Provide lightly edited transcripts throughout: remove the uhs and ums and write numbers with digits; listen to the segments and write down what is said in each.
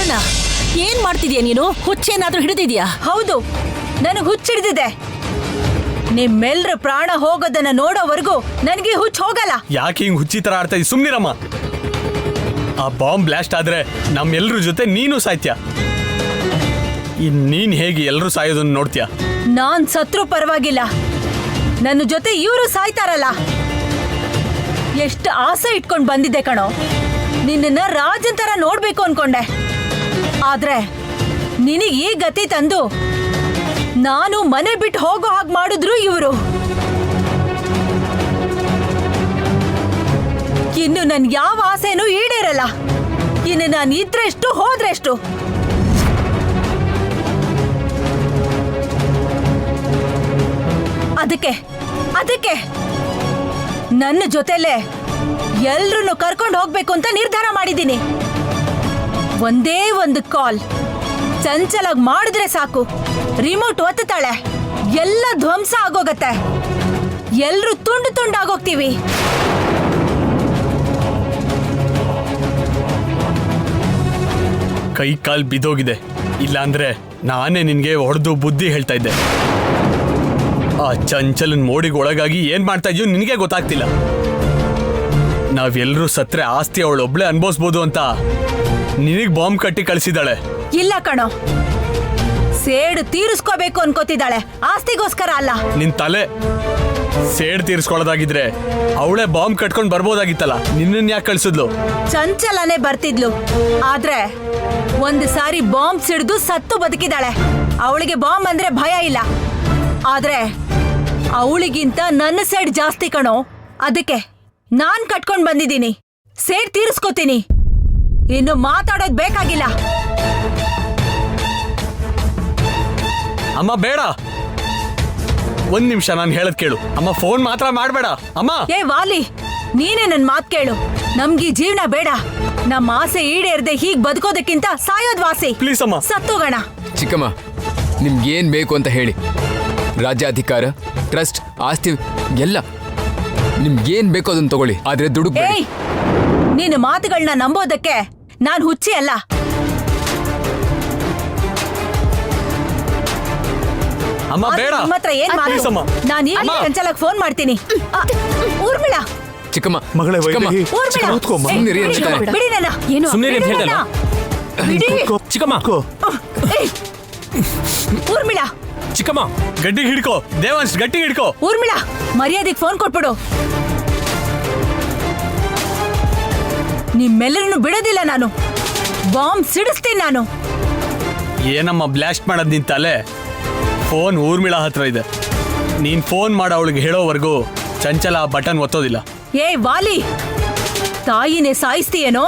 ಸುವರ್ಣ, ಏನ್ ಮಾಡ್ತಿದ್ಯಾ ನೀನು? ಹುಚ್ಚೇನಾದ್ರೂ ಹಿಡಿದಿದ್ಯಾ? ಹೌದು, ನನಗೆ ಹುಚ್ಚಿಡಿದಿದೆ. ನಿಮ್ಮೆಲ್ರ ಪ್ರಾಣ ಹೋಗೋದನ್ನ ನೋಡೋವರೆಗೂ ನನಗೆ ಹುಚ್ಚ ಹೋಗಲ್ಲ. ಯಾಕೆ ಹಿಂಗ್ ಹುಚ್ಚಿ ತರ ಆಡ್ತಾ ಇದ್ದಿ? ಸುಮ್ನಿರಮ್ಮ. ಆ ಬಾಂಬ್ ಬ್ಲಾಸ್ಟ್ ಆದ್ರೆ ನಮ್ಮೆಲ್ರ ಜೊತೆ ನೀನು ಸಾಯ್ತ್ಯಾ. ನೀನ್ ಹೇಗೆ ಎಲ್ರೂ ಸಾಯೋದನ್ನ ನೋಡ್ತೀಯ? ನಾನ್ ಸತ್ರು ಪರವಾಗಿಲ್ಲ, ನನ್ನ ಜೊತೆ ಇವರು ಸಾಯ್ತಾರಲ್ಲ. ಎಷ್ಟು ಆಸೆ ಇಟ್ಕೊಂಡ್ ಬಂದಿದ್ದೆ ಕಣೋ, ನಿನ್ನ ರಾಜನ್ ತರ ನೋಡ್ಬೇಕು ಅನ್ಕೊಂಡೆ. ಆದ್ರೆ ನಿನಗೆ ಈ ಗತಿ ತಂದು ನಾನು ಮನೆ ಬಿಟ್ಟು ಹೋಗೋ ಹಾಗೆ ಮಾಡಿದ್ರು ಇವರು. ಇನ್ನು ನನ್ ಯಾವ ಆಸೆನೂ ಈಡೇರಲ್ಲ. ಇನ್ನು ನಾನು ಇದ್ರೆಷ್ಟು ಹೋದ್ರೆಷ್ಟು. ಅದಕ್ಕೆ ನನ್ನ ಜೊತೆಲೆ ಎಲ್ರನ್ನು ಕರ್ಕೊಂಡು ಹೋಗ್ಬೇಕು ಅಂತ ನಿರ್ಧಾರ ಮಾಡಿದ್ದೀನಿ. ಒಂದೇ ಒಂದು ಕಾಲ್ ಚಂಚಲಾಗಿ ಮಾಡಿದ್ರೆ ಸಾಕು, ರಿಮೋಟ್ ಒತ್ತುತ್ತಾಳೆ, ಎಲ್ಲ ಧ್ವಂಸ ಆಗೋಗತ್ತೆ, ಎಲ್ರು ತುಂಡು ತುಂಡಾಗೋಗ್ತೀವಿ. ಕೈ ಕಾಲ್ ಬಿದ್ದೋಗಿದೆ. ಇಲ್ಲಾಂದ್ರೆ ನಾನೇ ನಿನ್ಗೆ ಹೊಡೆದು ಬುದ್ಧಿ ಹೇಳ್ತಾ ಇದ್ದೆ. ಆ ಚಂಚಲನ್ ಮೋಡಿಗೆ ಒಳಗಾಗಿ ಏನ್ ಮಾಡ್ತಾ ಇದೀಯೋ ನಿನಗೆ ಗೊತ್ತಾಗ್ತಿಲ್ಲ. ನಾವೆಲ್ಲರೂ ಸತ್ರೆ ಆಸ್ತಿ ಅವಳೊಬ್ಳೆ ಅನ್ಭವಿಸ್ಬೋದು ಅಂತ ನಿನಗ್ ಬಾಂಬ್ ಕಟ್ಟಿ ಕಳಿಸಿದಾಳೆ. ಇಲ್ಲ ಕಣೋ, ಸೇಡು ತೀರಿಸ್ಕೋಬೇಕು ಅನ್ಕೋತಿದ್ದಾಳೆ, ಆಸ್ತಿಗೋಸ್ಕರ ಅಲ್ಲ. ನಿನ್ ತಲೆ ಸೇಡ್ ತೀರಿಸ್ಕೊಳ್ಳೋದಾಗಿದ್ರೆ ಅವಳೇ ಬಾಂಬ್ ಕಟ್ಕೊಂಡ್ ಬರ್ಬೋದಾಗಿತ್ತಲ್ಲ, ನಿನ್ನನ್ ಯಾಕೆ ಕಳ್ಸಿದ್ಲು? ಚಂಚಲನೆ ಬರ್ತಿದ್ಲು, ಆದ್ರೆ ಒಂದು ಸಾರಿ ಬಾಂಬ್ ಸಿಡಿದು ಸತ್ತು ಬದುಕಿದಾಳೆ. ಅವಳಿಗೆ ಬಾಂಬ್ ಅಂದ್ರೆ ಭಯ ಇಲ್ಲ, ಆದ್ರೆ ಅವಳಿಗಿಂತ ನನ್ನ ಸೇಡ್ ಜಾಸ್ತಿ ಕಣೋ. ಅದಕ್ಕೆ ನಾನ್ ಕಟ್ಕೊಂಡ್ ಬಂದಿದ್ದೀನಿ, ಸೇಡ್ ತೀರಿಸ್ಕೋತೀನಿ. ಇನ್ನು ಮಾತಾಡೋದ್ ಬೇಕಾಗಿಲ್ಲ. ಅಮ್ಮ ಬೇಡ, ಒಂದ್ ನಿಮಿಷ ನಾನು ಹೇಳದ್ ಕೇಳು. ಅಮ್ಮ ಫೋನ್ ಮಾತ್ರ ಮಾಡ್ಬೇಡ ಅಮ್ಮ. ಏ ವಾಲಿ, ನೀನೇ ನನ್ ಮಾತ್ ಕೇಳು. ನಮ್ಗೀ ಜೀವನ ಬೇಡ. ನಮ್ಮ ಆಸೆ ಈಡೇರದೆ ಹೀಗ್ ಬದುಕೋದಕ್ಕಿಂತ ಸಾಯೋದ್ ವಾಸಿ. ಪ್ಲೀಸ್ ಅಮ್ಮ, ಸತ್ತೋಗೋಣ. ಚಿಕ್ಕಮ್ಮ, ನಿಮ್ಗೇನ್ ಬೇಕು ಅಂತ ಹೇಳಿ. ರಾಜ್ಯಾಧಿಕಾರ, ಟ್ರಸ್ಟ್, ಆಸ್ತಿ ಎಲ್ಲ ನಿಮ್ಗೇನ್ ಬೇಕು ಅದನ್ನ ತಗೊಳ್ಳಿ, ಆದ್ರೆ ದುಡುಕ್ ಬೇಡಿ. ಏಯ್, ನಿನ್ನ ಮಾತುಗಳನ್ನ ನಂಬೋದಕ್ಕೆ ನಾನ್ ಹುಚ್ಚಿ ಅಲ್ಲ. ಅಮ್ಮ ಬೇಡ. ನಿಮ್ಮ ಹತ್ರ ಏನ್ Please ಅಮ್ಮ. ನಾನು ಈಗ ಚಂಚಲಕ್ಕೆ ಫೋನ್ ಮಾಡ್ತೀನಿ. ಊರ್ಮಿಳ, ಚಿಕ್ಕಮ್ಮ, ಮಗಳೇ ಚಿಕ್ಕಮ್ಮ, ಊರ್ಮಿಳ, ಸುಮ್ನಿರಿ ಅಂತಾರೆ. ಬಿಡಿ ನನ್ನ. ಸುಮ್ನಿರಿ ಅಂತ ಹೇಳ್ದಲ್ಲ. ಬಿಡಿ. ಚಿಕ್ಕಮ್ಮ, ಏಯ್, ಊರ್ಮಿಳ, ಚಿಕ್ಕಮ್ಮ ಗಟ್ಟಿಗೆ ಹಿಡ್ಕೋ. ದೇವಾಂಶ್ ಗಟ್ಟಿಗೆ ಹಿಡ್ಕೋ. ಊರ್ಮಿಳ, ಮರ್ಯಾದೆಗೆ ಫೋನ್ ಕೊಟ್ಬಿಡು. ನಿಮ್ಮೆಲ್ಲರನ್ನು ಬಿಡೋದಿಲ್ಲ ನಾನು. ಬಾಂಬ್ ಸಿಡಿಸ್ತೀನಿ ನಾನು. ಏನಮ್ಮ ಬ್ಲಾಸ್ಟ್ ಮಾಡೋದ್ ನಿಂತಲ್ಲೇ? ಫೋನ್ ಊರ್ಮಿಳಾ ಹತ್ರ ಇದೆ. ನೀನ್ ಫೋನ್ ಮಾಡ ಅವಳಿಗೆ ಹೇಳೋವರೆಗೂ ಚಂಚಲ ಆ ಬಟನ್ ಒತ್ತೋದಿಲ್ಲ. ಏ ವಾಲಿ, ತಾಯಿನೇ ಸಾಯಿಸ್ತೀಯೇನೋ?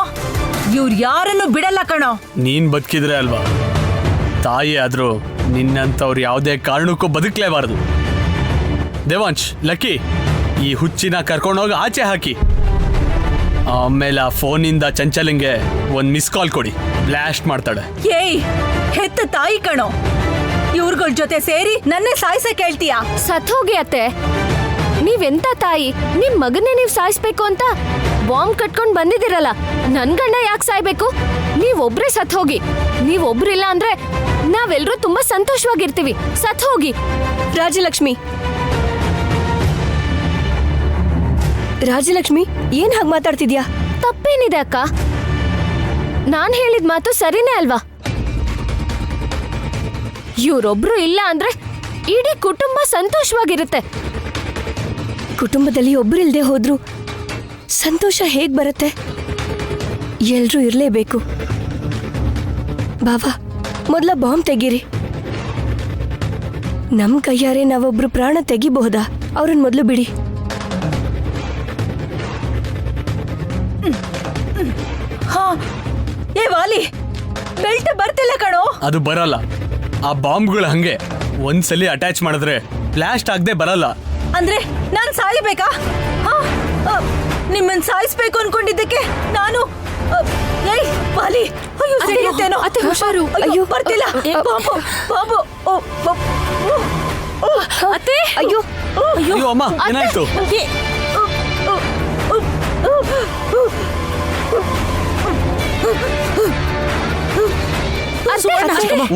ಇವ್ರು ಯಾರನ್ನು ಬಿಡಲ್ಲ ಕಣೋ. ನೀನ್ ಬದುಕಿದ್ರೆ ಅಲ್ವಾ, ತಾಯಿ ಆದ್ರೂ ನಿನ್ನಂತವ್ರು ಯಾವುದೇ ಕಾರಣಕ್ಕೂ ಬದುಕಲೇಬಾರದು. ದೇವಾಂಶ್, ಲಕ್ಕಿ, ಈ ಹುಚ್ಚಿನ ಕರ್ಕೊಂಡೋಗಿ ಆಚೆ ಹಾಕಿ. ಆಮೇಲೆ ಆ ಫೋನಿಂದ ಚಂಚಲಿಂಗೆ ಒಂದ್ ಮಿಸ್ ಕಾಲ್ ಕೊಡಿ, ಬ್ಲಾಸ್ಟ್ ಮಾಡ್ತಾಳೆ. ಏಯ್, ಹೆತ್ತ ತಾಯಿ ಕಣೋ, ಇವ್ರಗಳ ಜೊತೆ ಸೇರಿ ನನ್ನೇ ಸಾಯಿಸಕ್ ಹೇಳ್ತೀಯಾ? ಸತ್ತೋಗಿ ಅತ್ತೆ, ನೀವೆಂತ ತಾಯಿ? ನಿಮ್ ಮಗನ್ನೇ ನೀವ್ ಸಾಯಿಸ್ಬೇಕು ಅಂತ ಬಾಂಬ್ ಕಟ್ಕೊಂಡ್ ಬಂದಿದಿರಲ್ಲ, ನನ್ ಗಂಡ ಯಾಕೆ ಸಾಯ್ಬೇಕು? ನೀವೊಬ್ರೇ ಸತ್ ಹೋಗಿ. ನೀವೊಬ್ರಿಲ್ಲ ಅಂದ್ರೆ ನಾವೆಲ್ಲರೂ ತುಂಬಾ ಸಂತೋಷವಾಗಿರ್ತೀವಿ. ಸತ್ ಹೋಗಿ. ರಾಜಲಕ್ಷ್ಮಿ, ರಾಜಲಕ್ಷ್ಮಿ, ಏನ್ ಹಾಗೆ ಮಾತಾಡ್ತಿದ್ಯಾ? ತಪ್ಪೇನಿದೆ ಅಕ್ಕ? ನಾನ್ ಹೇಳಿದ ಮಾತು ಸರಿನೇ ಅಲ್ವಾ? ಇವ್ರೊಬ್ರು ಇಲ್ಲ ಅಂದ್ರೆ ಇಡೀ ಕುಟುಂಬ ಸಂತೋಷವಾಗಿರುತ್ತೆ. ಕುಟುಂಬದಲ್ಲಿ ಒಬ್ರಿಲ್ದೆ ಹೋದ್ರು ಸಂತೋಷ ಹೇಗ್ ಬರುತ್ತೆ? ಎಲ್ರೂ ಇರ್ಲೇಬೇಕು. ಬಾವಾ, ಮೊದಲ ಬಾಂಬ್ ತೆಗೀರಿ. ನಮ್ ಕೈಯಾರೆ ನಾವೊಬ್ರು ಪ್ರಾಣ ತೆಗಿಬಹುದಾ? ಅವ್ರನ್ನ ಮೊದಲು ಬಿಡಿ. ಹಾ, ಏ ವಾಲಿ, ಬೆಲ್ಟ್ ಬರ್ತಿಲ್ಲ ಕಣೋ. ಅದು ಬರಲ್ಲ. ಆ ಬಾಂಬ್ಗಳು ಹಂಗೆ ಒಂದ್ಸಲಿ ಅಟ್ಯಾಚ್ ಮಾಡಿದ್ರೆ ಬ್ಲಾಸ್ಟ್ ಆಗದೆ ಬರಲ್ಲ. ಅಂದ್ರೆ ನಾನ್ ಸಾಯ್ಬೇಕಾ? ನಿಮ್ಮನ್ ಸಾಯಿಸ್ಬೇಕು ಅನ್ಕೊಂಡಿದ್ದಕ್ಕೆ ನಾನು ಏಯ್ ವಾಲಿ, ಅಯ್ಯೋ ಸಿಡಿಯುತ್ತೇನೋ. ಹುಷಾರು. ಅಯ್ಯೋ ಬರ್ತಿಲ್ಲ. Bomb, bomb. ಅತ್ತೆ, ಅಯ್ಯೋ ಅಯ್ಯೋ ಅಮ್ಮ, ಏನಾಯ್ತು?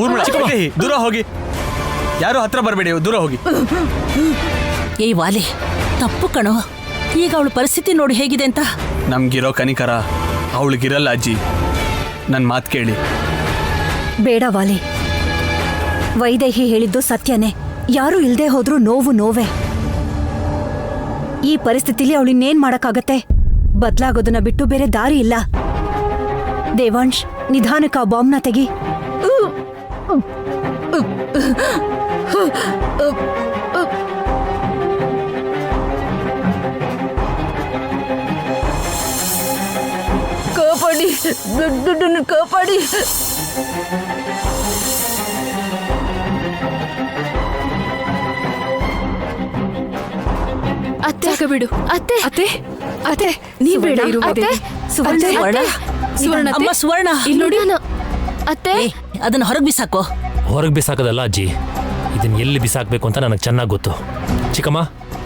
ಊರ್ಮಿಳ ವೈದೇಹಿ ದೂರ ಹೋಗಿ, ಯಾರು ಹತ್ರ ಬರಬೇಡಿ, ದೂರ ಹೋಗಿ. ಏಯ್ ವಾಲಿ, ತಪ್ಪು ಕಣೋ. ಈಗ ಅವಳ ಪರಿಸ್ಥಿತಿ ನೋಡಿ ಹೇಗಿದೆ ಅಂತ. ನಮ್ಗಿರೋ ಕನಿಕರ ಅವಳಿಗಿರಲ್ಲ ಅಜ್ಜಿ. ನನ್ನ ಮಾತು ಕೇಳಿ. ಬೇಡ ವಾಲಿ, ವೈದೇಹಿ ಹೇಳಿದ್ದು ಸತ್ಯನೇ. ಯಾರು ಇಲ್ದೇ ಹೋದ್ರೂ ನೋವು ನೋವೇ. ಈ ಪರಿಸ್ಥಿತಿಲಿ ಅವಳಿನ್ನೇನ್ ಮಾಡಕ್ಕಾಗತ್ತೆ? ಬದ್ಲಾಗೋದನ್ನ ಬಿಟ್ಟು ಬೇರೆ ದಾರಿ ಇಲ್ಲ. ದೇವಾಂಶ್, ನಿಧಾನಕ್ಕೆ ಆ ಬಾಂಬ್ನ ತೆಗಿ. ಕಾಪಾಡಿ, ದುಡ್ಡನ್ನು ಕಾಪಾಡಿ. ಅತ್ತೆ ಬಿಡು. ಅತ್ತೆ ಅತ್ತೆ ಅತ್ತೆ, ನೀವ್ ಬೇಡ ಇರು. ಅತ್ತೆ, ಸುವರ್ಣ, ಸುವರ್ಣ, ಸುವರ್ಣ ಅಮ್ಮ ಸುವರ್ಣ, ಇಲ್ಲಿ ನೋಡಿ. ಅತ್ತೆ, ಏಯ್, ಅದನ್ನ ಹೊರಗೆ ಬಿಸಾಕೋ. ಹೊರಗೆ ಬಿಸಾಕೋದಲ್ಲ ಅಜ್ಜಿ, ಇದನ್ನ ಎಲ್ಲಿ ಬಿಸಾಕಬೇಕು ಅಂತ ನನಗೆ ಚೆನ್ನಾಗಿ ಗೊತ್ತು. ಚಿಕ್ಕಮ್ಮ,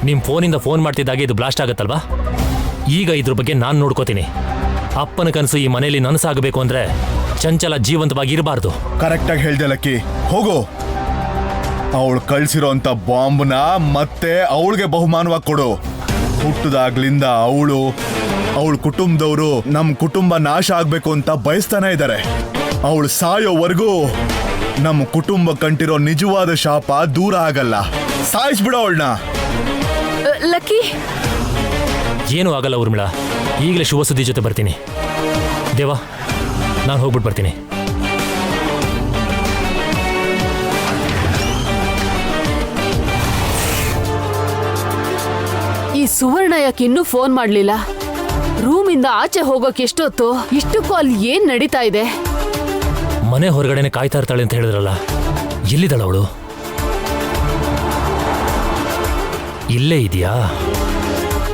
ನಿಮ್ಮ ಫೋನಿಂದ ಫೋನ್ ಮಾಡ್ತಿದ್ದಾಗೆ ಇದು ಬ್ಲಾಸ್ಟ್ ಆಗುತ್ತಲ್ವಾ? ಈಗ ಇದ್ರ ಬಗ್ಗೆ ನಾನು ನೋಡ್ಕೋತೀನಿ. ಅಪ್ಪನ ಕನಸು ಈ ಮನೆಯಲ್ಲಿ ನನಸಾಗಬೇಕು ಅಂದ್ರೆ ಚಂಚಲ ಜೀವಂತವಾಗಿ ಇರಬಾರ್ದು. ಕರೆಕ್ಟಾಗಿ ಹೇಳ್ದೆ ಲಕ್ಕಿ. ಹೋಗು, ಅವಳು ಕಳ್ಸಿರೋಂಥ ಬಾಂಬ್ನ ಮತ್ತೆ ಅವಳಿಗೆ ಬಹುಮಾನವಾಗಿ ಕೊಡು. ಹುಟ್ಟದಾಗ್ಲಿಂದ ಅವಳ ಕುಟುಂಬದವರು ನಮ್ಮ ಕುಟುಂಬ ನಾಶ ಆಗ್ಬೇಕು ಅಂತ ಬಯಸ್ತಾನೆ ಇದ್ದಾರೆ. ಅವಳು ಸಾಯೋವರೆಗೂ ನಮ್ಮ ಕುಟುಂಬ ಕಂಟಿರೋ ನಿಜವಾದ ಶಾಪ ದೂರ ಆಗಲ್ಲ. ಸಾಯಿಸ್ಬಿಡ ಅವಳನ್ನ. ಲಕ್ಕಿ, ಏನೂ ಆಗಲ್ಲ ಊರ್ಮಿಳಾ, ಈಗಲೇ ಶುಭ ಸುದ್ದಿ ಜೊತೆ ಬರ್ತೀನಿ. ದೇವಾ, ನಾನು ಹೋಗ್ಬಿಟ್ಟು ಬರ್ತೀನಿ. ಈ ಸುವರ್ಣ ಯಾಕೆ ಇನ್ನೂ ಫೋನ್ ಮಾಡ್ಲಿಲ್ಲ? ರೂಮಿಂದ ಆಚೆ ಹೋಗೋಕೆ ಎಷ್ಟೊತ್ತು? ಇಷ್ಟಕ್ಕೂ ಅಲ್ಲಿ ಏನ್ ನಡೀತಾ ಇದೆ? ಮನೆ ಹೊರಗಡೆನೆ ಕಾಯ್ತಾ ಇರ್ತಾಳೆ ಅಂತ ಹೇಳಿದ್ರಲ್ಲ, ಎಲ್ಲಿದ್ದಾಳ ಅವಳು? ಇಲ್ಲೇ ಇದೆಯಾ?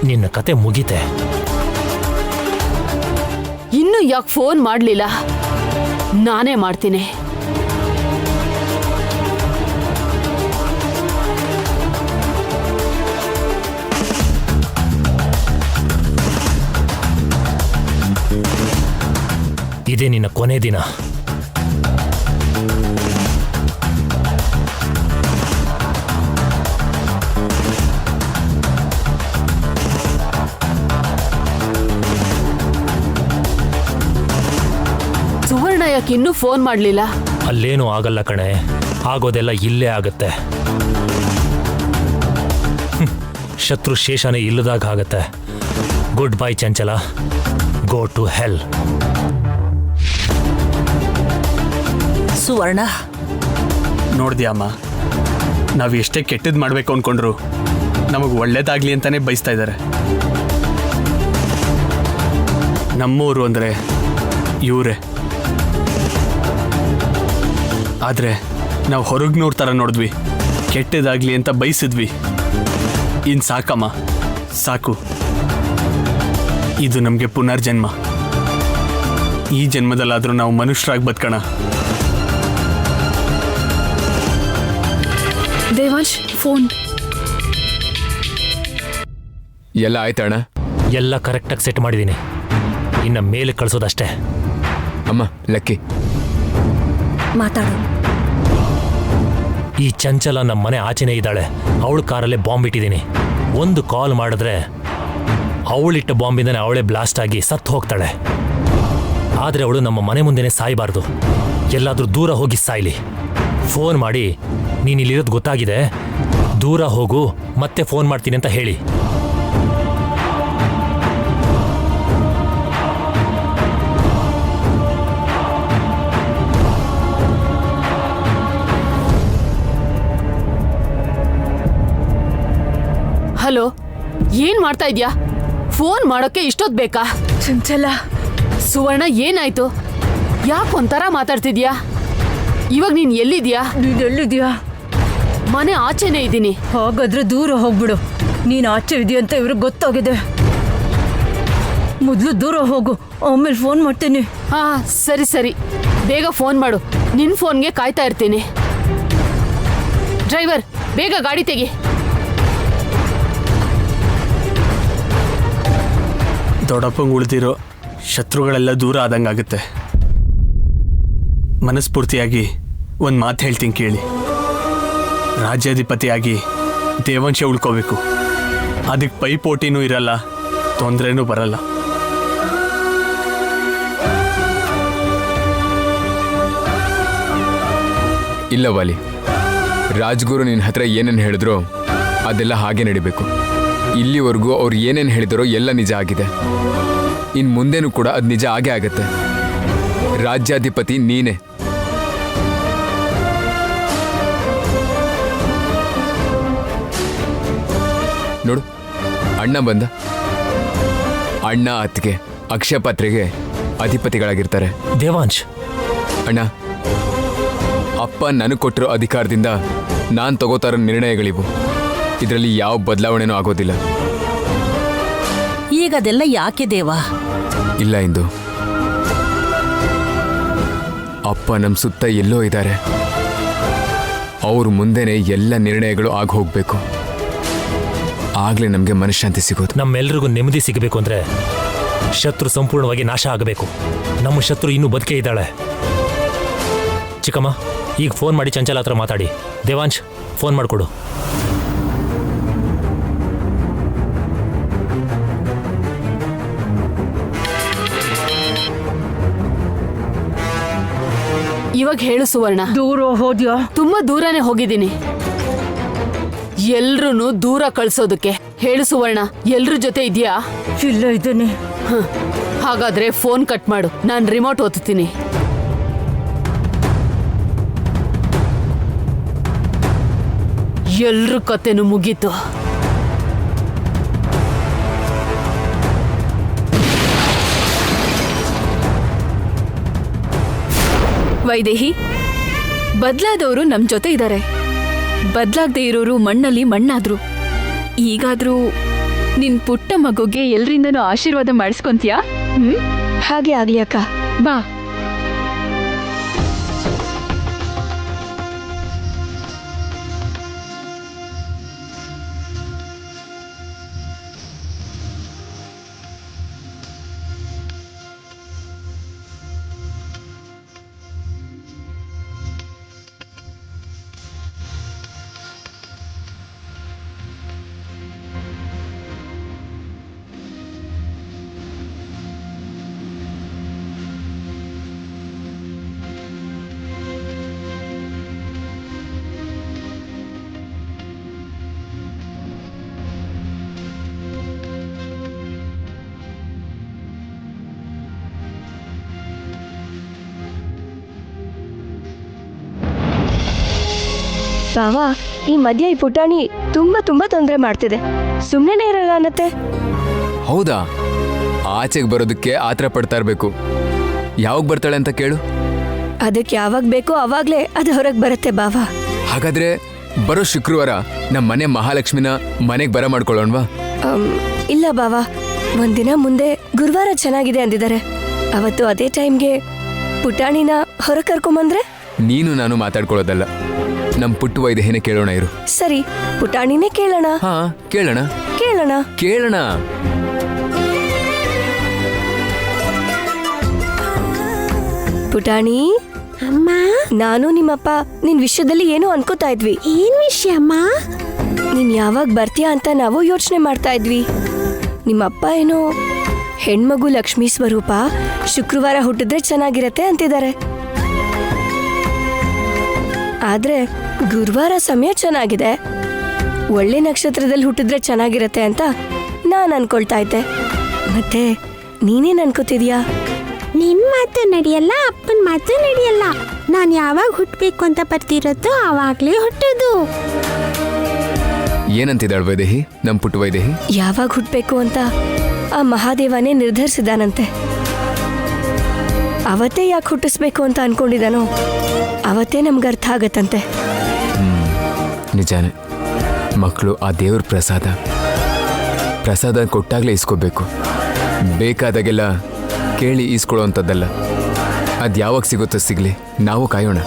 ನಿನ್ನ ಕತೆ ಮುಗೀತೆ. ಇನ್ನು ಯಾಕೆ ಫೋನ್ ಮಾಡ್ಲಿಲ್ಲ? ನಾನೇ ಮಾಡ್ತೀನಿ. ಇದೇ ನಿನ್ನ ಕೊನೆ ದಿನ. ಸುವರ್ಣ ಯಾಕೆ ಇನ್ನೂ ಫೋನ್ ಮಾಡ್ಲಿಲ್ಲ? ಅಲ್ಲೇನೂ ಆಗಲ್ಲ ಕಣೆ, ಆಗೋದೆಲ್ಲ ಇಲ್ಲೇ ಆಗತ್ತೆ. ಶತ್ರು ಶೇಷನೇ ಇಲ್ಲದಾಗ ಆಗತ್ತೆ. ಗುಡ್ ಬೈ ಚಂಚಲ, ಗೋ ಟು ಹೆಲ್. ಸುವರ್ಣ, ನೋಡ್ದ್ಯಾ ಅಮ್ಮ, ನಾವು ಎಷ್ಟೇ ಕೆಟ್ಟದ್ದು ಮಾಡಬೇಕು ಅಂದ್ಕೊಂಡ್ರು ನಮಗೆ ಒಳ್ಳೇದಾಗ್ಲಿ ಅಂತಾನೆ ಬಯಸ್ತಾ ಇದ್ದಾರೆ. ನಮ್ಮೂರು ಅಂದರೆ ಇವರೇ. ಆದರೆ ನಾವು ಹೊರಗ್ನೂರ್ ಥರ ನೋಡಿದ್ವಿ, ಕೆಟ್ಟದಾಗ್ಲಿ ಅಂತ ಬಯಸಿದ್ವಿ. ಇನ್ನು ಸಾಕಮ್ಮ, ಸಾಕು. ಇದು ನಮಗೆ ಪುನರ್ಜನ್ಮ. ಈ ಜನ್ಮದಲ್ಲಾದರೂ ನಾವು ಮನುಷ್ಯರಾಗಿ ಬದುಕೋಣ. ದೇವಾಂಶ್, ಫೋನ್. ಎಲ್ಲ ಆಯ್ತಣ್ಣ? ಎಲ್ಲ ಕರೆಕ್ಟಾಗಿ ಸೆಟ್ ಮಾಡಿದ್ದೀನಿ. ಇನ್ನು ಮೇಲೆ ಕಳಿಸೋದಷ್ಟೇ. ಅಮ್ಮ, ಲಕ್ಕಿ ಮಾತಾಡು. ಈ ಚಂಚಲ ನಮ್ಮ ಮನೆ ಆಚೆನೇ ಇದ್ದಾಳೆ. ಅವಳ ಕಾರಲ್ಲೇ ಬಾಂಬ್ ಇಟ್ಟಿದ್ದೀನಿ. ಒಂದು ಕಾಲ್ ಮಾಡಿದ್ರೆ ಅವಳಿಟ್ಟ ಬಾಂಬಿಂದನೇ ಅವಳೇ ಬ್ಲಾಸ್ಟ್ ಆಗಿ ಸತ್ತು ಹೋಗ್ತಾಳೆ. ಆದರೆ ಅವಳು ನಮ್ಮ ಮನೆ ಮುಂದೆನೇ ಸಾಯಬಾರ್ದು, ಎಲ್ಲಾದರೂ ದೂರ ಹೋಗಿ ಸಾಯ್ಲಿ. ಫೋನ್ ಮಾಡಿ, ನೀನು ಇಲ್ಲಿರೋದು ಗೊತ್ತಾಗಿದೆ, ದೂರ ಹೋಗು, ಮತ್ತೆ ಫೋನ್ ಮಾಡ್ತೀನಿ ಅಂತ ಹೇಳಿ. ಹಲೋ, ಏನ್ ಮಾಡ್ತಾ ಇದ್ಯಾ? ಫೋನ್ ಮಾಡೋಕೆ ಇಷ್ಟೊತ್ತು ಬೇಕಾ? ಚಂಚಲ, ಸುವರ್ಣ, ಏನಾಯ್ತು? ಯಾಕೆ ಒಂಥರ ಮಾತಾಡ್ತಿದ್ಯಾ? ಇವಾಗ ನೀನ್ ಎಲ್ಲಿದ್ಯಾ? ನೀನ್ ಎಲ್ಲಿದ್ಯಾ? ಮನೆ ಆಚೆನೇ ಇದ್ದೀನಿ. ಹಾಗಾದ್ರೆ ದೂರ ಹೋಗ್ಬಿಡು. ನೀನ್ ಆಚೆ ಇದೆಯಾ ಅಂತ ಇವ್ರಿಗೆ ಗೊತ್ತಾಗಿದೆ. ಮೊದಲು ದೂರ ಹೋಗು, ಆಮೇಲೆ ಫೋನ್ ಮಾಡ್ತೀನಿ. ಹಾ, ಸರಿ ಸರಿ, ಬೇಗ ಫೋನ್ ಮಾಡು. ನಿನ್ ಫೋನ್ಗೆ ಕಾಯ್ತಾ ಇರ್ತೀನಿ. ಡ್ರೈವರ್, ಬೇಗ ಗಾಡಿ ತೆಗಿ. ದೊಡ್ಡಪ್ಪಂಗೆ ಉಳಿದಿರೋ ಶತ್ರುಗಳೆಲ್ಲ ದೂರ ಆದಂಗಾಗುತ್ತೆ. ಮನಸ್ಫೂರ್ತಿಯಾಗಿ ಒಂದು ಮಾತು ಹೇಳ್ತೀನಿ ಕೇಳಿ. ರಾಜ್ಯಾಧಿಪತಿಯಾಗಿ ದೇವಂಶ ಉಳ್ಕೋಬೇಕು. ಅದಕ್ಕೆ ಪೈಪೋಟಿನೂ ಇರಲ್ಲ, ತೊಂದರೆನೂ ಬರಲ್ಲ. ಇಲ್ಲ ವಾಲಿ, ರಾಜ್ಗುರು ನಿನ್ನ ಹತ್ರ ಏನೇನು ಹೇಳಿದ್ರೋ ಅದೆಲ್ಲ ಹಾಗೆ ನಡಿಬೇಕು. ಇಲ್ಲಿವರೆಗೂ ಅವ್ರು ಏನೇನು ಹೇಳಿದರೋ ಎಲ್ಲ ನಿಜ ಆಗಿದೆ. ಇನ್ನು ಮುಂದೆನೂ ಕೂಡ ಅದು ನಿಜ ಆಗೇ ಆಗತ್ತೆ. ರಾಜ್ಯಾಧಿಪತಿ ನೀನೇ. ನೋಡು, ಅಣ್ಣ ಬಂದ. ಅಣ್ಣ ಅತ್ತಿಗೆ ಅಕ್ಷಯಪಾತ್ರೆಗೆ ಅಧಿಪತಿಗಳಾಗಿರ್ತಾರೆ. ದೇವಾಂಶ್, ಅಣ್ಣ, ಅಪ್ಪ ನನಗೆ ಕೊಟ್ಟಿರೋ ಅಧಿಕಾರದಿಂದ ನಾನು ತಗೋತಾರೋ ನಿರ್ಣಯಗಳಿವು. ಇದರಲ್ಲಿ ಯಾವ ಬದಲಾವಣೆನೂ ಆಗೋದಿಲ್ಲ. ಈಗ ಅದೆಲ್ಲ ಯಾಕೆ ದೇವಾ? ಇಲ್ಲ ಇಂದು, ಅಪ್ಪ ನಮ್ಮ ಸುತ್ತ ಎಲ್ಲೋ ಇದ್ದಾರೆ. ಅವ್ರ ಮುಂದೆನೆ ಎಲ್ಲ ನಿರ್ಣಯಗಳು ಆಗಿ ಹೋಗ್ಬೇಕು. ಆಗ್ಲೇ ನಮಗೆ ಮನಃಶಾಂತಿ ಸಿಗೋದು. ನಮ್ಮೆಲ್ರಿಗೂ ನೆಮ್ಮದಿ ಸಿಗಬೇಕು ಅಂದ್ರೆ ಶತ್ರು ಸಂಪೂರ್ಣವಾಗಿ ನಾಶ ಆಗಬೇಕು. ನಮ್ಮ ಶತ್ರು ಇನ್ನೂ ಬದುಕೇ ಇದ್ದಾಳೆ. ಚಿಕ್ಕಮ್ಮ, ಈಗ ಫೋನ್ ಮಾಡಿ ಚಂಚಲ ಹತ್ರ ಮಾತಾಡಿ. ದೇವಾಂಶ್, ಫೋನ್ ಮಾಡಿಕೊಡು. ಇವಾಗ ಹೇಳು ಸುವರ್ಣ. ದೂರ ಹೋದ್ಯೋ? ತುಂಬಾ ದೂರನೇ ಹೋಗಿದ್ದೀನಿ. ಎಲ್ರೂ ದೂರ ಕಳ್ಸೋದಕ್ಕೆ ಹೇಳು ಸುವರ್ಣ. ಎಲ್ರ ಜೊತೆ ಇದೆಯಾ? ಇಲ್ಲ, ಇದ್ದೇನೆ. ಹಾಗಾದ್ರೆ ಫೋನ್ ಕಟ್ ಮಾಡು, ನಾನು ರಿಮೋಟ್ ಓದ್ತೀನಿ. ಎಲ್ರ ಕತೆನೂ ಮುಗೀತು. ವೈದೇಹಿ, ಬದ್ಲಾದವರು ನಮ್ ಜೊತೆ ಇದ್ದಾರೆ. ಬದ್ಲಾಗದೆ ಇರೋರು ಮಣ್ಣಲ್ಲಿ ಮಣ್ಣಾದ್ರು. ಈಗಾದ್ರೂ ನಿನ್ ಪುಟ್ಟ ಮಗುಗೆ ಎಲ್ರಿಂದನೂ ಆಶೀರ್ವಾದ ಮಾಡಿಸ್ಕೊಂತೀಯಾ? ಹಾಗೆ ಆಗ್ಲಿ ಅಕ್ಕ. ಬಾ. ಬಾವಾ, ಈ ಮಧ್ಯ ಈ ಪುಟಾಣಿ ತುಂಬಾ ತೊಂದರೆ ಮಾಡ್ತಿದೆ. ಸುಮ್ಮನೆ ಇರಲ್ಲ ಅನ್ನತ್ತೆ. ಹೌದಾ? ಆಚೆಗೆ ಬರೋದಕ್ಕೆ ಆತರ ಪಡ್ತಾ ಇರಬೇಕು. ಯಾವಾಗ ಬರ್ತಾಳೆ ಅಂತ ಕೇಳು. ಅದಕ್ಕೆ ಯಾವಾಗ ಬೇಕೋ ಅವಾಗ್ಲೇ ಅದು ಹೊರಗೆ ಬರುತ್ತೆ ಬಾವಾ. ಹಾಗಾದ್ರೆ ಬರೋ ಶುಕ್ರವಾರ ನಮ್ಮ ಮನೆ ಮಹಾಲಕ್ಷ್ಮಿನ ಮನೆಗೆ ಬರ ಮಾಡ್ಕೊಳ್ಳೋಣವಾ? ಇಲ್ಲ ಬಾವಾ, ಒಂದಿನ ಮುಂದೆ ಗುರುವಾರ ಚೆನ್ನಾಗಿದೆ ಅಂದಿದ್ದಾರೆ. ಅವತ್ತು ಅದೇ ಟೈಮ್ಗೆ ಪುಟಾಣಿನ ಹೊರ ಕರ್ಕೊಂಬಂದ್ರೆ? ನೀನು ನಾನು ಮಾತಾಡ್ಕೊಳ್ಳೋದಲ್ಲ, ನಮ್ಮ ಪುಟ್ಟ ವೈದೇಹಿನೇ ಕೇಳೋಣ ಇರು. ಸರಿ, ಪುಟಾಣಿನೇ ಕೇಳೋಣ. ಹಾ, ಕೇಳೋಣ ಕೇಳೋಣ ಕೇಳೋಣ. ಪುಟಾಣಿ, ಅಮ್ಮ, ನಾನು ನಿಮ್ಮಪ್ಪ ನಿನ್ ವಿಷಯದಲ್ಲಿ ಏನೋ ಅನ್ಕೋತಾ ಇದ್ವಿ. ಏನ್ ವಿಷಯ ಅಮ್ಮ? ನೀನ್ ಯಾವಾಗ ಬರ್ತೀಯಾ ಅಂತ ನಾವು ಯೋಚನೆ ಮಾಡ್ತಾ ಇದ್ವಿ. ನಿಮ್ಮಪ್ಪ ಏನೋ ಹೆಣ್ಮಗು ಲಕ್ಷ್ಮೀ ಸ್ವರೂಪ, ಶುಕ್ರವಾರ ಹುಟ್ಟಿದ್ರೆ ಚೆನ್ನಾಗಿರತ್ತೆ ಅಂತಿದ್ದಾರೆ. ಆದ್ರೆ ಗುರುವಾರ ಸಮಯ ಚೆನ್ನಾಗಿದೆ, ಒಳ್ಳೆ ನಕ್ಷತ್ರದಲ್ಲಿ ಹುಟ್ಟಿದ್ರೆ ಚೆನ್ನಾಗಿರತ್ತೆ ಅಂತ ನಾನು ಅನ್ಕೊಳ್ತಾ ಇದ್ದೆ. ಮತ್ತೆ ನೀನೇನ್ ಅನ್ಕೋತಿದ್ಯಾ? ನಿನ್ ಮಾತು ನಡೆಯಲ್ಲ, ಅಪ್ಪನ ಮಾತು ನಡೆಯಲ್ಲ. ನಾನು ಯಾವಾಗ ಹುಟ್ಟಬೇಕು ಅಂತ ಬರ್ತಿರತ್ತೋ ಆವಾಗ್ಲೇ ಹುಟ್ಟೋದು. ಏನಂತಿದ್ದಾಳ ವೈದೇಹಿ, ನಮ್ಮ ಪುಟ್ಟ ವೈದೇಹಿ? ಯಾವಾಗ ಹುಟ್ಟಬೇಕು ಅಂತ ಆ ಮಹಾದೇವನೇ ನಿರ್ಧರಿಸಿದಾನಂತೆ. ಅವತ್ತೇ ಯಾಕೆ ಹುಟ್ಟಿಸ್ಬೇಕು ಅಂತ ಅನ್ಕೊಂಡಿದ್ದಾನೋ ಅವತ್ತೇ ನಮ್ಗೆ ಅರ್ಥ ಆಗತ್ತಂತೆ. ನಿಜಾನೇ, ಮಕ್ಕಳು ಆ ದೇವ್ರ ಪ್ರಸಾದ ಕೊಟ್ಟಾಗಲೇ ಇಸ್ಕೋಬೇಕು. ಬೇಕಾದಾಗೆಲ್ಲ ಕೇಳಿ ಈಸ್ಕೊಳ್ಳೋ ಅಂಥದ್ದಲ್ಲ. ಅದು ಯಾವಾಗ ಸಿಗುತ್ತೋ ಸಿಗಲಿ, ನಾವು ಕಾಯೋಣ.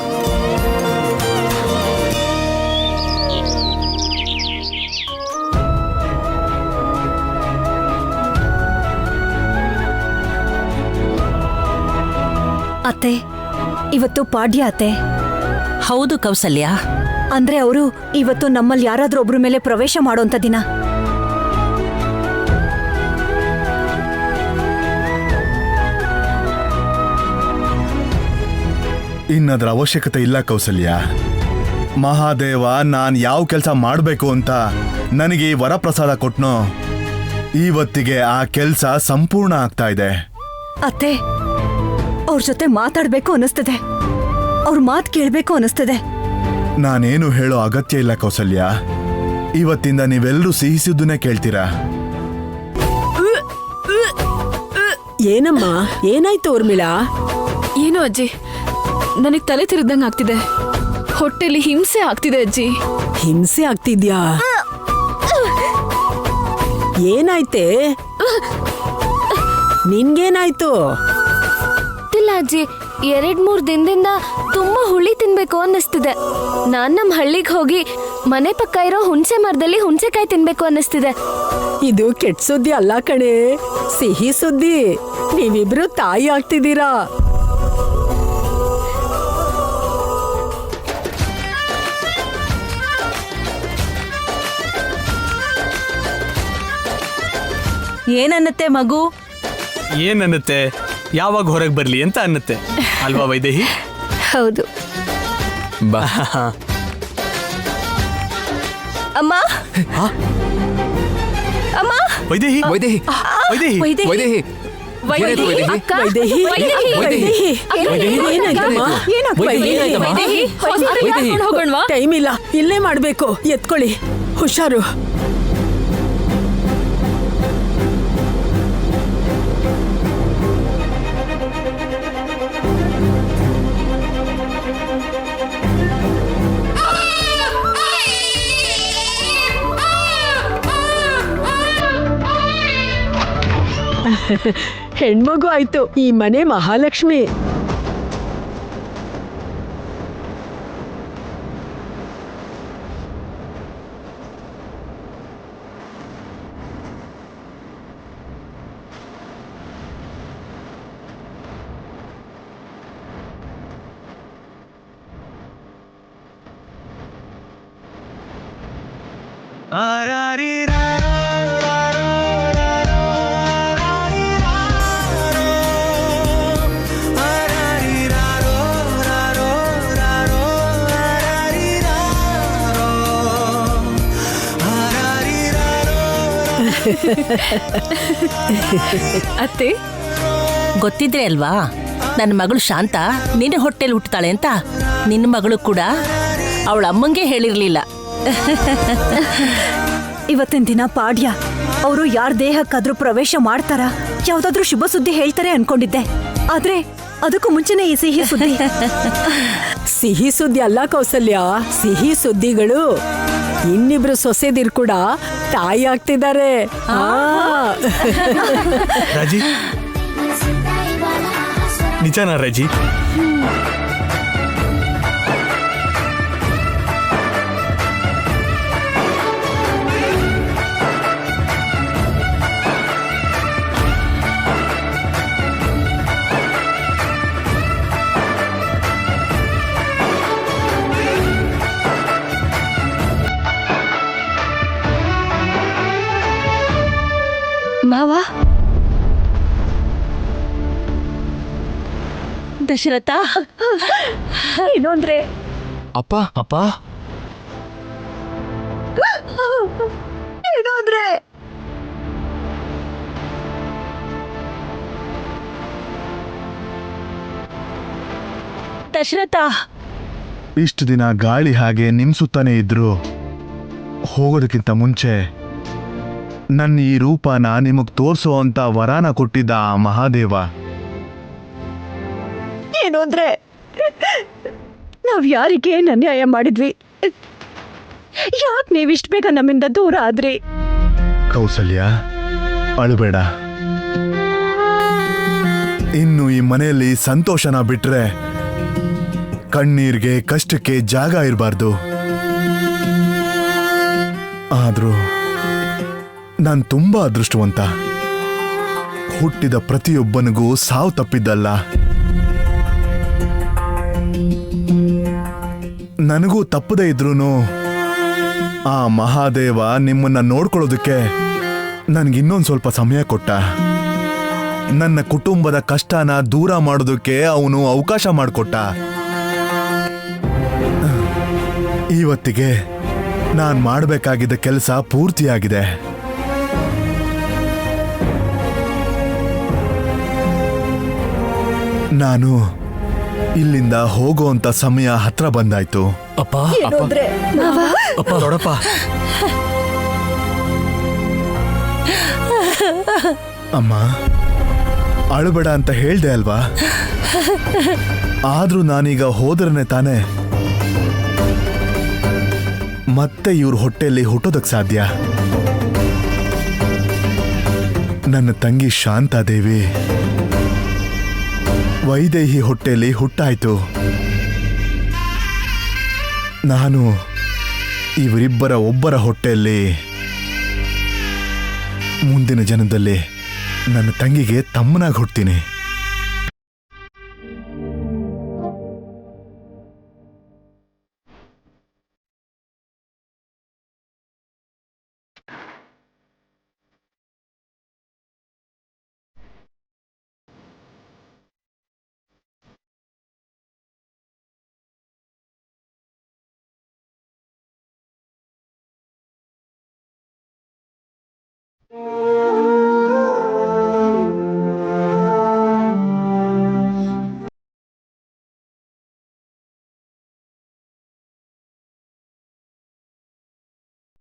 ಅತ್ತೆ, ಇವತ್ತು ಪಾಡ್ಯ ಅತ್ತೆ. ಹೌದು ಕೌಸಲ್ಯ. ಅಂದ್ರೆ ಅವರು ಇವತ್ತು ನಮ್ಮಲ್ಲಿ ಯಾರಾದ್ರೂ ಒಬ್ರ ಮೇಲೆ ಪ್ರವೇಶ ಮಾಡೋಂಥ ದಿನ. ಇನ್ನದ್ರ ಅವಶ್ಯಕತೆ ಇಲ್ಲ ಕೌಸಲ್ಯ. ಮಹಾದೇವ ನಾನು ಯಾವ ಕೆಲಸ ಮಾಡಬೇಕು ಅಂತ ನನಗೆ ಈ ವರಪ್ರಸಾದ ಕೊಟ್ನೋ ಇವತ್ತಿಗೆ ಆ ಕೆಲಸ ಸಂಪೂರ್ಣ ಆಗ್ತಾ ಇದೆ. ಅತ್ತೆ, ಅವ್ರ ಜೊತೆ ಮಾತಾಡ್ಬೇಕು ಅನಿಸ್ತದೆ, ಅವ್ರ ಮಾತು ಕೇಳ್ಬೇಕು ಅನಿಸ್ತದೆ. ನಾನೇನು ಹೇಳೋ ಅಗತ್ಯ ಇಲ್ಲ ಕೌಸಲ್ಯ. ಇವತ್ತಿಂದ ನೀವೆಲ್ಲರೂ ಸಿಹಿಸಿದ್ದನ್ನೇ ಕೇಳ್ತೀರಾ. ಏನಮ್ಮ, ಏನಾಯ್ತು ಊರ್ಮಿಳಾ? ಏನು ಅಜ್ಜಿ, ನನಗೆ ತಲೆ ತಿರುಗ್ದಂಗೆ ಆಗ್ತಿದೆ. ಹೊಟ್ಟೆಲಿ ಹಿಂಸೆ ಆಗ್ತಿದೆ ಅಜ್ಜಿ. ಹಿಂಸೆ ಆಗ್ತಿದ್ಯಾ? ಏನಾಯ್ತೆ? ನಿನ್ಗೇನಾಯ್ತು? ಗೊತ್ತಿಲ್ಲ ಅಜ್ಜಿ, 2-3 ದಿನದಿಂದ ತುಂಬಾ ಹುಳಿ ತಿನ್ಬೇಕು ಅನ್ನಿಸ್ತಿದೆ. ನಾನ್ ನಮ್ ಹಳ್ಳಿಗೆ ಹೋಗಿ ಮನೆ ಪಕ್ಕ ಇರೋ ಹುಣಸೆ ಮರದಲ್ಲಿ ಹುಣಸೆಕಾಯಿ ತಿನ್ಬೇಕು ಅನ್ನಿಸ್ತಿದೆ. ಇದು ಕೆಟ್ಟ ಸುದ್ದಿ ಅಲ್ಲ ಕಣೆ, ಸಿಹಿ ಸುದ್ದಿ. ನೀವಿಬ್ರು ತಾಯಿ ಆಗ್ತಿದ್ದೀರಾ. ಏನನ್ನತ್ತೆ ಮಗು? ಏನನ್ನುತ್ತೆ? ಯಾವಾಗ ಹೊರಗೆ ಬರ್ಲಿ ಅಂತ ಅನ್ನತ್ತೆ ಅಲ್ವಾ ವೈದೇಹಿ? ಹೌದು. ಬಾ. ಅಮ್ಮ, ಅಮ್ಮ, ವೈದೇಹಿ ವೈದೇಹಿ ವೈದೇಹಿ ವೈದೇಹಿ ಏನಾಯ್ತು ವೈದೇಹಿ? ಅಕ್ಕ, ವೈದೇಹಿ, ವೈದೇಹಿ, ವೈದೇಹಿ, ಏನಾಯ್ತಮ್ಮ? ವೈದೇಹಿ, ಹಾಸ್ಪಿಟಲ್ಗೆ ಕರ್ಕೊಂಡ್ ಹೋಗೋಣ್ವಾ? ಟೈಮ್ ಇಲ್ಲ, ಇಲ್ಲೇ ಮಾಡ್ಬೇಕು. ಎತ್ಕೊಳ್ಳಿ, ಹುಷಾರು. ಹೆಣ್ಮಗು ಆಯ್ತು, ಈ ಮನೆ ಮಹಾಲಕ್ಷ್ಮಿ. ಅತ್ತೆ, ಗೊತ್ತಿದ್ರೆ ಅಲ್ವಾ ನನ್ನ ಮಗಳು ಶಾಂತ ನಿನ್ನ ಹೊಟ್ಟೆಲಿ ಹುಟ್ಟುತ್ತಾಳೆ ಅಂತ. ನಿನ್ನ ಮಗಳು ಕೂಡ ಅವಳ ಅಮ್ಮಂಗೆ ಹೇಳಿರ್ಲಿಲ್ಲ. ಇವತ್ತಿನ ದಿನ ಪಾಡ್ಯ. ಅವರು ಯಾರ ದೇಹಕ್ಕಾದ್ರೂ ಪ್ರವೇಶ ಮಾಡ್ತಾರ, ಯಾವ್ದಾದ್ರೂ ಶುಭ ಸುದ್ದಿ ಹೇಳ್ತಾರೆ ಅನ್ಕೊಂಡಿದ್ದೆ. ಆದ್ರೆ ಅದಕ್ಕೂ ಮುಂಚೆನೆ ಈ ಸಿಹಿ ಸುದ್ದಿ. ಸಿಹಿ ಸುದ್ದಿ ಅಲ್ಲ ಕೌಸಲ್ಯ, ಸಿಹಿ ಸುದ್ದಿಗಳು. ಇನ್ನಿಬ್ರು ಸೊಸೆದಿರ್ ಕೂಡ ತಾಯಿ ಆಗ್ತಿದ್ದಾರೆ. ರಾಜಿ, ನಿಜನಾ ರಾಜಿ? ಮಾವ, ದಶರಥ, ಏನು ಅಂದ್ರೆ? ಅಪ್ಪ ಅಪ್ಪ ಏನು ಅಂದ್ರೆ? ದಶರಥ, ಇಷ್ಟು ದಿನ ಗಾಳಿ ಹಾಗೆ ನಿಮ್ ಸುತ್ತಾನೆ ಇದ್ರು. ಹೋಗೋದಕ್ಕಿಂತ ಮುಂಚೆ ನನ್ನ ಈ ರೂಪನ ನಿಮಗ್ ತೋರ್ಸೋ ಅಂತ ವರಾನ ಕೊಟ್ಟಿದ್ದ ಆ ಮಹಾದೇವ. ಏನು ಅಂದ್ರೆ ನಾವ್ ಯಾರಿಗೆ ಅನ್ಯಾಯ ಮಾಡಿದ್ವಿ? ಯಾಕೆ ನೀವಿಷ್ಟು ಬೇಗ ನಮ್ಮಿಂದ ದೂರ ಆದ್ರಿ? ಕೌಸಲ್ಯ, ಅಳಬೇಡ. ಇನ್ನು ಈ ಮನೆಯಲ್ಲಿ ಸಂತೋಷನ ಬಿಟ್ರೆ ಕಣ್ಣೀರ್ಗೆ ಕಷ್ಟಕ್ಕೆ ಜಾಗ ಇರಬಾರ್ದು. ಆದ್ರೂ ನಾನು ತುಂಬಾ ಅದೃಷ್ಟವಂತ. ಹುಟ್ಟಿದ ಪ್ರತಿಯೊಬ್ಬನಿಗೂ ಸಾವು ತಪ್ಪಿದ್ದಲ್ಲ. ನನಗೂ ತಪ್ಪದೇ ಇದ್ರೂನು ಆ ಮಹಾದೇವ ನಿಮ್ಮನ್ನ ನೋಡ್ಕೊಳ್ಳೋದಕ್ಕೆ ನನಗಿನ್ನೊಂದು ಸ್ವಲ್ಪ ಸಮಯ ಕೊಟ್ಟ. ನನ್ನ ಕುಟುಂಬದ ಕಷ್ಟನ ದೂರ ಮಾಡೋದಕ್ಕೆ ಅವನು ಅವಕಾಶ ಮಾಡಿಕೊಟ್ಟ. ಇವತ್ತಿಗೆ ನಾನು ಮಾಡಬೇಕಾಗಿದ್ದ ಕೆಲಸ ಪೂರ್ತಿಯಾಗಿದೆ. ನಾನು ಇಲ್ಲಿಂದ ಹೋಗುವಂತ ಸಮಯ ಹತ್ರ ಬಂದಾಯ್ತು. ಅಪ್ಪ ಅಪ್ಪ ದೊಡ್ಡಪ್ಪ, ಅಮ್ಮ ಅಳಬೇಡ ಅಂತ ಹೇಳ್ದೆ ಅಲ್ವಾ? ಆದ್ರೂ ನಾನೀಗ ಹೋದ್ರನೆ ತಾನೆ ಮತ್ತೆ ಇವ್ರ ಹೊಟ್ಟೆಯಲ್ಲಿ ಹುಟ್ಟೋದಕ್ ಸಾಧ್ಯ. ನನ್ನ ತಂಗಿ ಶಾಂತಾದೇವಿ ವೈದೇಹಿ ಹೊಟ್ಟೆಯಲ್ಲಿ ಹುಟ್ಟಾಯ್ತು. ನಾನು ಇವರಿಬ್ಬರ ಒಬ್ಬರ ಹೊಟ್ಟೆಯಲ್ಲಿ ಮುಂದಿನ ಜನ್ಮದಲ್ಲಿ ನನ್ನ ತಂಗಿಗೆ ತಮ್ಮನಾಗಿ ಹುಡ್ತೀನಿ.